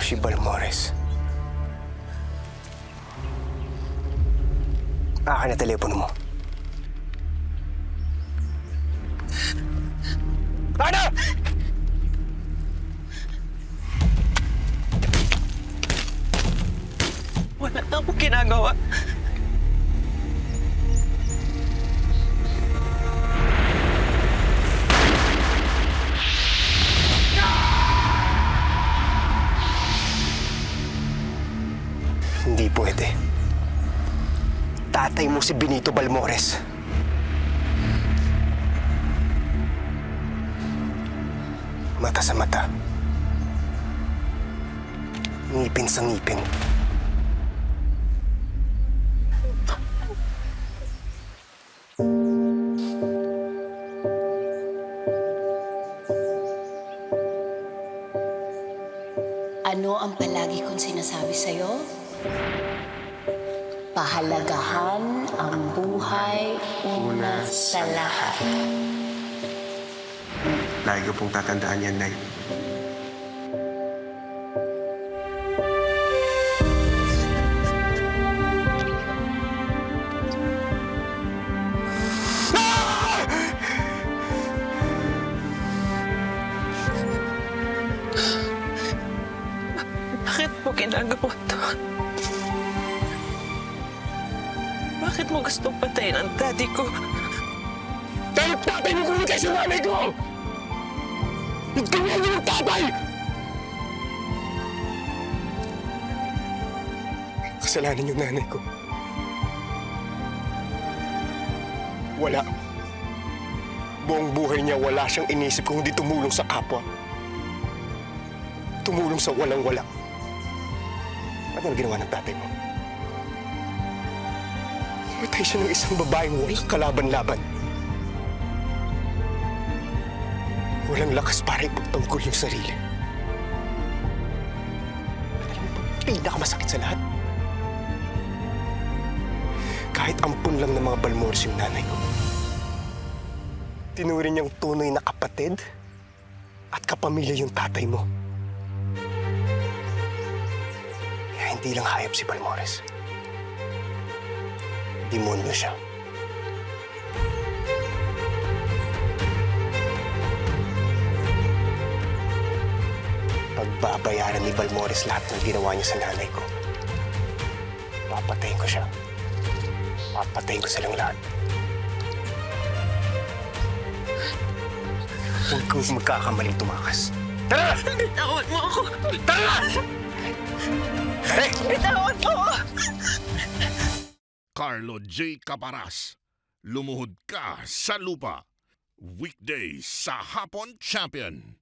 si Balmores. Akin na telepono mo. Ano? Wala na akong ginagawa. Hindi pwede. Tatay mo si Benito Balmores. Mata sa mata. Ngipin sa ngipin. Ano ang palagi kong sinasabi sa'yo? Pahalagahan ang buhay una sa lahat. Lagi ko pong tatandaan yan, Nay. Bakit mo ginagawa to? Bakit mo gustong patayin ang daddy ko? Dahil tatay mo kumitay sa nanay ko! Nagtawag niyo ng tatay! Kasalanan yung nanay ko. Wala. Buong buhay niya wala siyang inisip kung hindi tumulong sa kapwa. Tumulong sa walang-wala. Ano ginawa ng tatay mo? Matay siya ng isang babaeng walang kalaban-laban. Walang lakas para ipagtanggol yung sarili. Alam mo ba, pinakamasakit sa lahat? Kahit ampun lang ng mga Balmores yung nanay ko. Tinuring niyang tunay na kapatid at kapamilya yung tatay mo. Kaya hindi lang hayop si Balmores. Demonyo siya. Pagbabayaran ni Balmores lahat ng ginawa niya sa nanay ko. Papatayin ko siya. Papatayin ko silang lahat. Huwag kang magkakamaling tumakas. Tara! Bitawan mo ako! Tara! Tara! Bitawan mo ako! Carlo J. Caparas, Lumuhod Ka sa Lupa. Weekdays sa Hapon Champion.